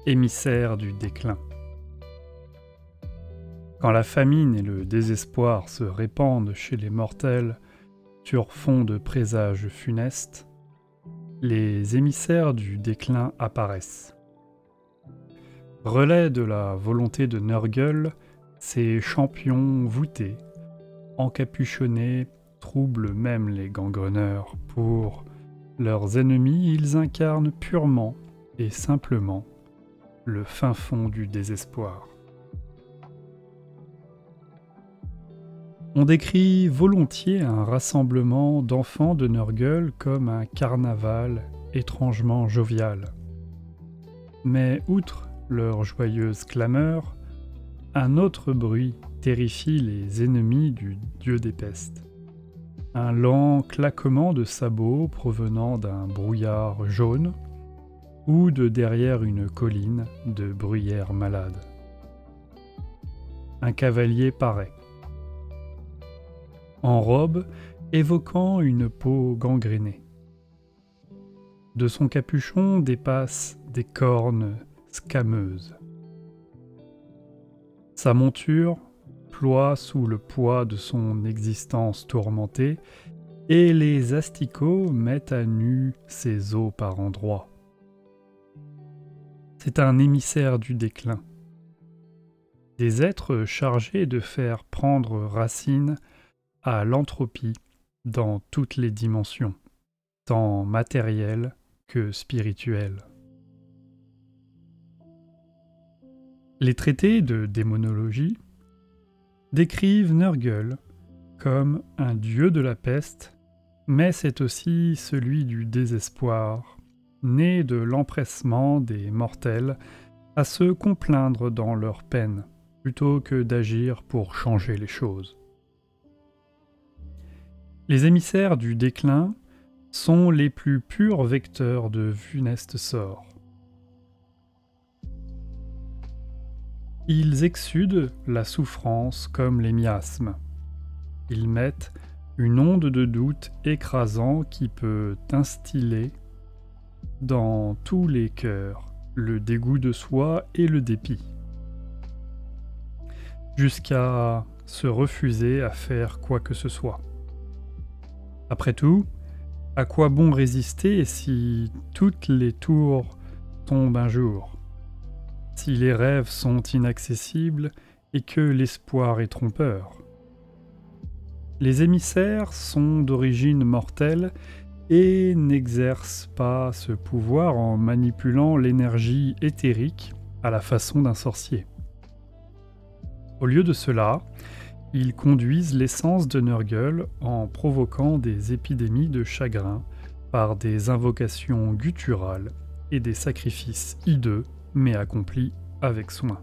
émissaire du déclin. Quand la famine et le désespoir se répandent chez les mortels sur fond de présages funestes, les émissaires du déclin apparaissent. Relais de la volonté de Nurgle, ces champions voûtés, encapuchonnés, troublent même les gangreneurs. Pour leurs ennemis, ils incarnent purement et simplement le fin fond du désespoir. On décrit volontiers un rassemblement d'enfants de Nurgle comme un carnaval étrangement jovial. Mais outre leur joyeuse clameur, un autre bruit terrifie les ennemis du dieu des pestes. Un lent claquement de sabots provenant d'un brouillard jaune ou de derrière une colline de bruyères malades. Un cavalier paraît, en robe évoquant une peau gangrénée. De son capuchon dépassent des cornes scameuses. Sa monture ploie sous le poids de son existence tourmentée, et les asticots mettent à nu ses os par endroits. C'est un émissaire du déclin. Des êtres chargés de faire prendre racine à l'entropie dans toutes les dimensions, tant matérielles que spirituelles. Les traités de démonologie décrivent Nurgle comme un dieu de la peste, mais c'est aussi celui du désespoir, né de l'empressement des mortels à se complaindre dans leur peine, plutôt que d'agir pour changer les choses. Les émissaires du déclin sont les plus purs vecteurs de funestes sorts. Ils exsudent la souffrance comme les miasmes. Ils mettent une onde de doute écrasant qui peut instiller dans tous les cœurs le dégoût de soi et le dépit, jusqu'à se refuser à faire quoi que ce soit. Après tout, à quoi bon résister si toutes les tours tombent un jour, si les rêves sont inaccessibles et que l'espoir est trompeur? Les émissaires sont d'origine mortelle et n'exercent pas ce pouvoir en manipulant l'énergie éthérique à la façon d'un sorcier. Au lieu de cela, ils conduisent l'essence de Nurgle en provoquant des épidémies de chagrin par des invocations gutturales et des sacrifices hideux mais accomplis avec soin.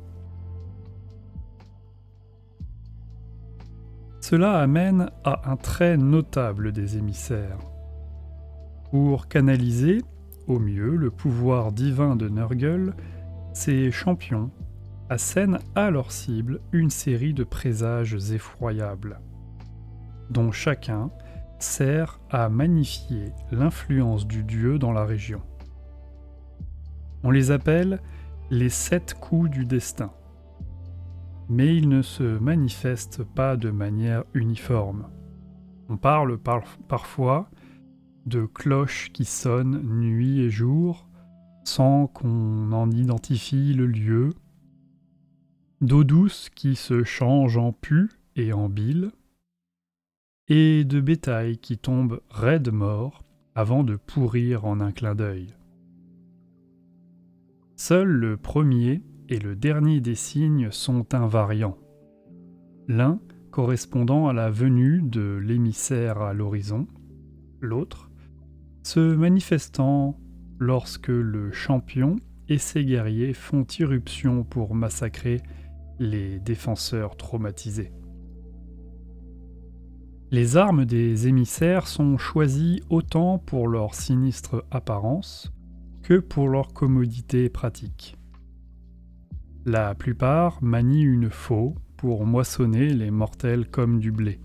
Cela amène à un trait notable des émissaires. Pour canaliser au mieux le pouvoir divin de Nurgle, ces champions assènent à leur cible une série de présages effroyables, dont chacun sert à magnifier l'influence du dieu dans la région. On les appelle les 7 coups du destin, mais ils ne se manifestent pas de manière uniforme. On parle parfois de cloches qui sonnent nuit et jour sans qu'on en identifie le lieu, d'eau douce qui se change en pu et en bile, et de bétail qui tombe raide mort avant de pourrir en un clin d'œil. Seuls le premier et le dernier des signes sont invariants, l'un correspondant à la venue de l'émissaire à l'horizon, l'autre se manifestant lorsque le champion et ses guerriers font irruption pour massacrer les défenseurs traumatisés. Les armes des émissaires sont choisies autant pour leur sinistre apparence que pour leur commodité pratique. La plupart manient une faux pour moissonner les mortels comme du blé.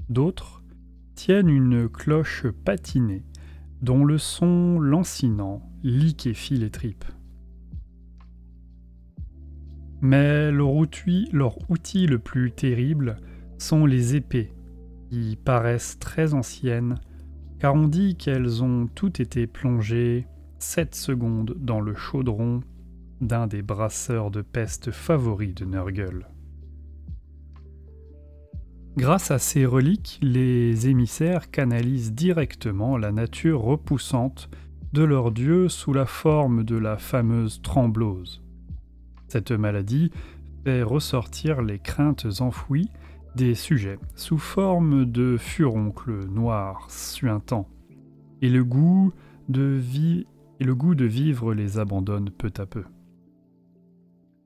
D'autres tiennent une cloche patinée dont le son lancinant liquéfie les tripes. Mais leur outil le plus terrible sont les épées, qui paraissent très anciennes, car on dit qu'elles ont toutes été plongées 7 secondes dans le chaudron d'un des brasseurs de peste favoris de Nurgle. Grâce à ces reliques, les émissaires canalisent directement la nature repoussante de leur dieu sous la forme de la fameuse tremblose. Cette maladie fait ressortir les craintes enfouies des sujets sous forme de furoncles noirs suintants, et le goût de vivre les abandonne peu à peu.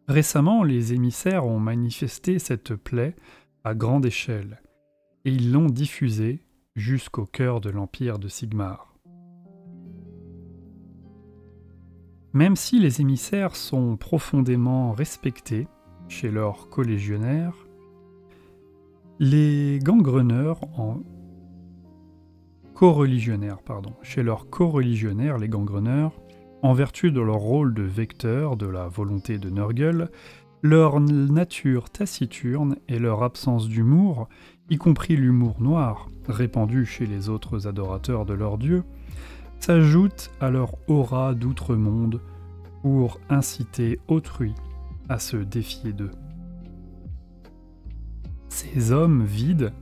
Récemment, les émissaires ont manifesté cette plaie à grande échelle, et ils l'ont diffusée jusqu'au cœur de l'empire de Sigmar. Même si les émissaires sont profondément respectés chez leurs collégionnaires, les gangreneurs chez leurs co-religionnaires, les gangreneurs, en vertu de leur rôle de vecteur de la volonté de Nurgle, leur nature taciturne et leur absence d'humour, y compris l'humour noir, répandu chez les autres adorateurs de leur dieu, s'ajoutent à leur aura d'outre-monde pour inciter autrui à se défier d'eux. Ces hommes vides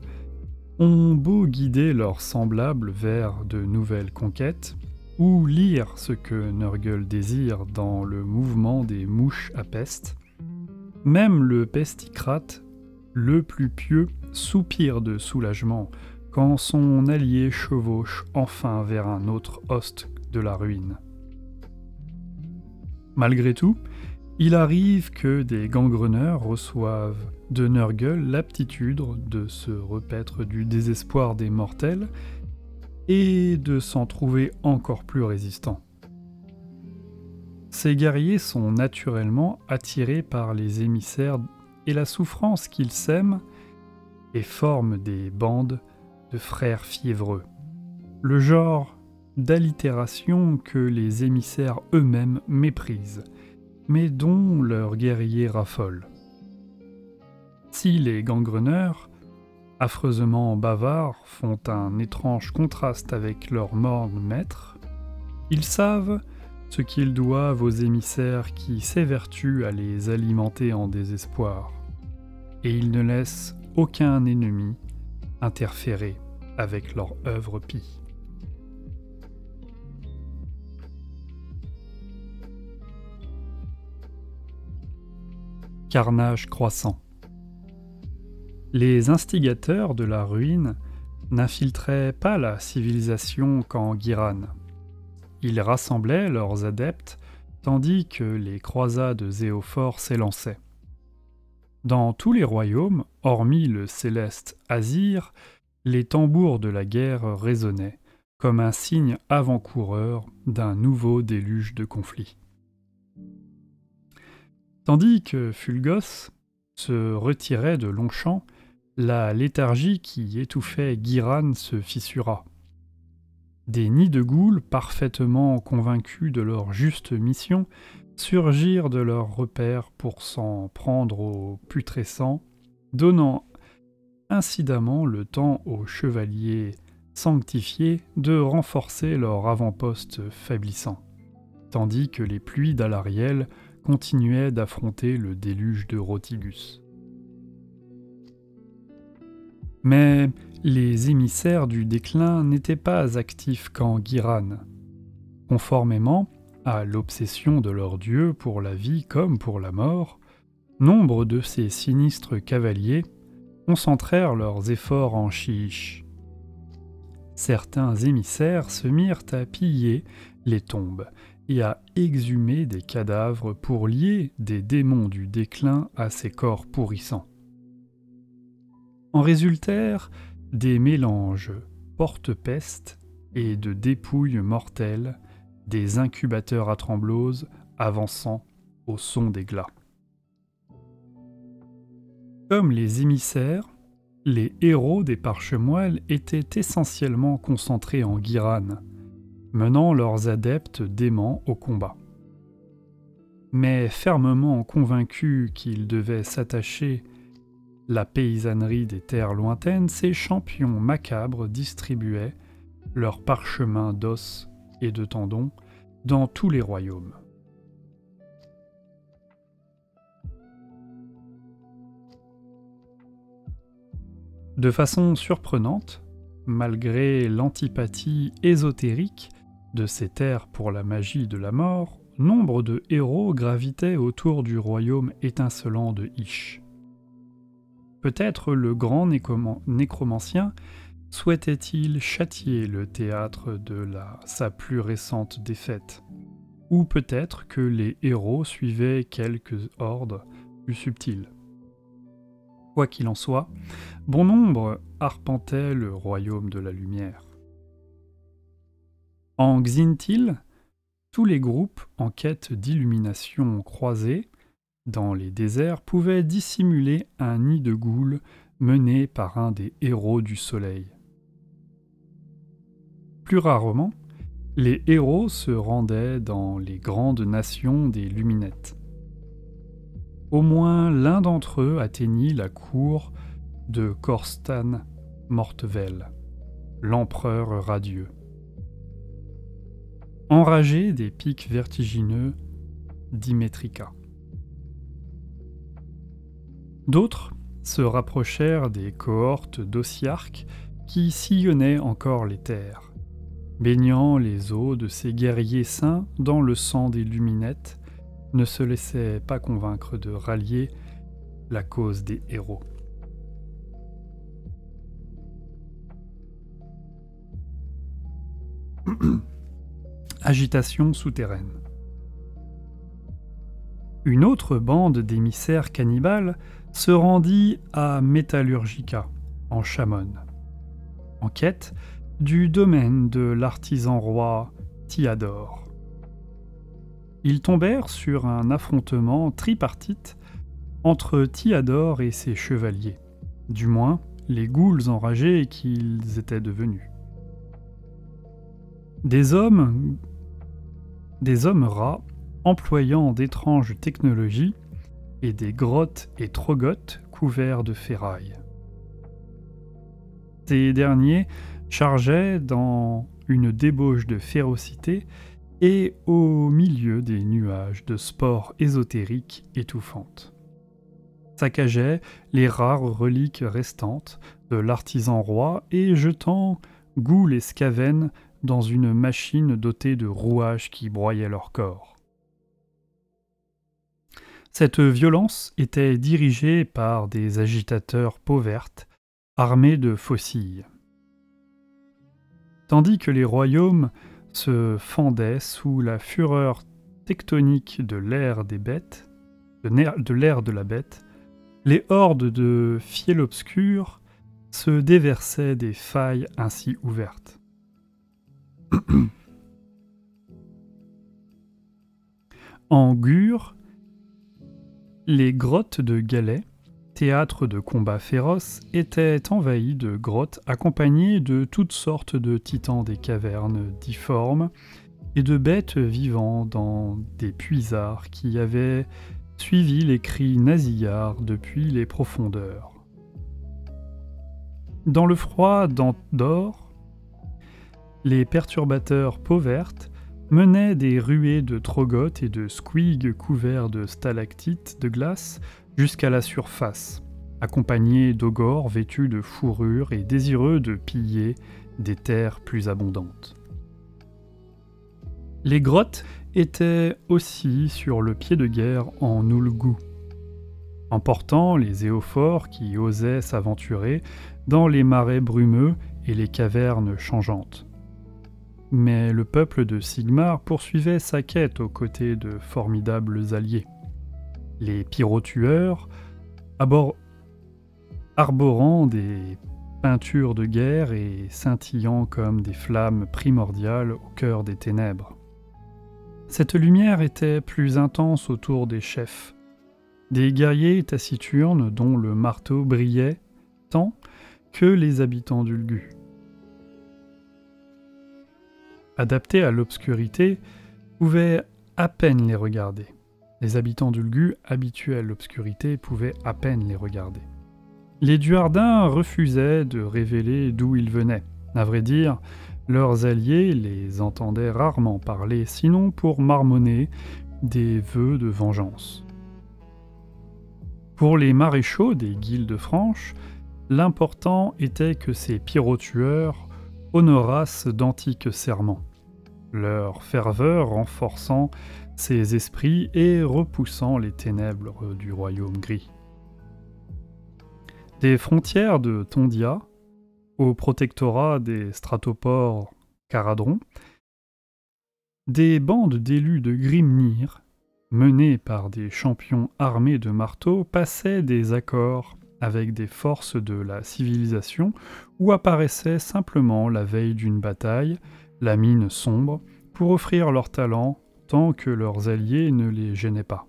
ont beau guider leurs semblables vers de nouvelles conquêtes, ou lire ce que Nurgle désire dans le mouvement des mouches à peste, même le pesticrate, le plus pieux, soupire de soulagement quand son allié chevauche enfin vers un autre host de la ruine. Malgré tout, il arrive que des gangreneurs reçoivent de Nurgle l'aptitude de se repaître du désespoir des mortels et de s'en trouver encore plus résistants. Ces guerriers sont naturellement attirés par les émissaires et la souffrance qu'ils sèment et forment des bandes de frères fiévreux, le genre d'allitération que les émissaires eux-mêmes méprisent, mais dont leurs guerriers raffolent. Si les gangreneurs, affreusement bavards, font un étrange contraste avec leur morne maître, ils savent ce qu'ils doivent aux émissaires qui s'évertuent à les alimenter en désespoir, et ils ne laissent aucun ennemi interférer avec leur œuvre pie. Carnage croissant. Les instigateurs de la ruine n'infiltraient pas la civilisation qu'en Ghiran. Ils rassemblaient leurs adeptes tandis que les croisades Zéophore s'élançaient. Dans tous les royaumes, hormis le céleste Azir, les tambours de la guerre résonnaient, comme un signe avant-coureur d'un nouveau déluge de conflits. Tandis que Fulgos se retirait de Longchamp, la léthargie qui étouffait Ghiran se fissura. Des nids de goules, parfaitement convaincus de leur juste mission, surgirent de leurs repères pour s'en prendre aux putrescents, donnant incidemment le temps aux chevaliers sanctifiés de renforcer leur avant-poste faiblissant, tandis que les pluies d'Alariel continuaient d'affronter le déluge de Rotigus. Mais les émissaires du déclin n'étaient pas actifs qu'en Ghiran. Conformément à l'obsession de leur dieu pour la vie comme pour la mort, nombre de ces sinistres cavaliers concentrèrent leurs efforts en Chiish. Certains émissaires se mirent à piller les tombes et à exhumer des cadavres pour lier des démons du déclin à ces corps pourrissants. En résultèrent des mélanges porte-peste et de dépouilles mortelles, des incubateurs à tremblose avançant au son des glas. Comme les émissaires, les héros des Parchemoines étaient essentiellement concentrés en Ghiran, menant leurs adeptes déments au combat. mais fermement convaincus qu'ils devaient s'attacher la paysannerie des terres lointaines, ces champions macabres distribuaient leurs parchemins d'os et de tendons dans tous les royaumes. De façon surprenante, malgré l'antipathie ésotérique de ces terres pour la magie de la mort, nombre de héros gravitaient autour du royaume étincelant de Ish. Peut-être le grand nécromancien souhaitait-il châtier le théâtre de sa plus récente défaite, ou peut-être que les héros suivaient quelques ordres plus subtils. Quoi qu'il en soit, bon nombre arpentaient le royaume de la lumière. En Xintil, tous les groupes en quête d'illumination croisée dans les déserts pouvaient dissimuler un nid de goules mené par un des héros du soleil. Plus rarement, les héros se rendaient dans les grandes nations des luminettes. Au moins l'un d'entre eux atteignit la cour de Korstan Mortevel, l'empereur radieux. Enragé des pics vertigineux d'Imetrika. D'autres se rapprochèrent des cohortes d'Ossiarques qui sillonnaient encore les terres, baignant les os de ces guerriers saints dans le sang des luminettes, ne se laissaient pas convaincre de rallier la cause des héros. Agitation souterraine. Une autre bande d'émissaires cannibales se rendit à Metallurgica, en Chamonne, en quête du domaine de l'artisan roi Thyadore. Ils tombèrent sur un affrontement tripartite entre Thyadore et ses chevaliers, du moins les ghouls enragés qu'ils étaient devenus. Des hommes rats employant d'étranges technologies et des grottes et trogotes couverts de ferraille. Ces derniers chargeaient dans une débauche de férocité et au milieu des nuages de spores ésotériques étouffantes. Saccageaient les rares reliques restantes de l'artisan roi et jetant ghouls et scavennes dans une machine dotée de rouages qui broyaient leur corps. Cette violence était dirigée par des agitateurs peau verte, armés de faucilles. Tandis que les royaumes se fendaient sous la fureur tectonique de l'ère des bêtes, de l'ère de la bête, les hordes de fiel obscurs se déversaient des failles ainsi ouvertes. En Gure, les grottes de Galais, théâtre de combats féroces, étaient envahies de grottes accompagnées de toutes sortes de titans des cavernes difformes et de bêtes vivant dans des puisards qui avaient suivi les cris nasillards depuis les profondeurs. Dans le froid d'Andorre, les perturbateurs peau verte menaient des ruées de trogotes et de squigs couverts de stalactites de glace jusqu'à la surface, accompagnés d'ogres vêtus de fourrure et désireux de piller des terres plus abondantes. Les grottes étaient aussi sur le pied de guerre en Oulgou, emportant les éophores qui osaient s'aventurer dans les marais brumeux et les cavernes changeantes. Mais le peuple de Sigmar poursuivait sa quête aux côtés de formidables alliés. Les pyrotueurs, arborant des peintures de guerre et scintillant comme des flammes primordiales au cœur des ténèbres. Cette lumière était plus intense autour des chefs, des guerriers taciturnes dont le marteau brillait tant que les habitants d'Ulgu. Adaptés à l'obscurité, pouvaient à peine les regarder. Les habitants d'Ulgu, habitués à l'obscurité, pouvaient à peine les regarder. Les Duardins refusaient de révéler d'où ils venaient. À vrai dire, leurs alliés les entendaient rarement parler, sinon pour marmonner des vœux de vengeance. Pour les maréchaux des Guildes-Franches, l'important était que ces pierrotueurs honorassent d'antiques serments, leur ferveur renforçant ces esprits et repoussant les ténèbres du royaume gris. Des frontières de Tondia au protectorat des stratopores Caradron, des bandes d'élus de Grimnir, menées par des champions armés de marteaux, passaient des accords avec des forces de la civilisation ou apparaissaient simplement la veille d'une bataille, la mine sombre, pour offrir leur talent tant que leurs alliés ne les gênaient pas.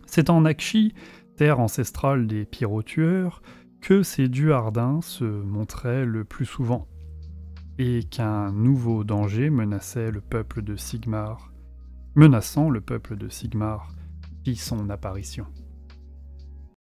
C'est en Akshi, terre ancestrale des pierrotueurs, que ces Duardins se montraient le plus souvent, et qu'un nouveau danger menaçant le peuple de Sigmar fit son apparition.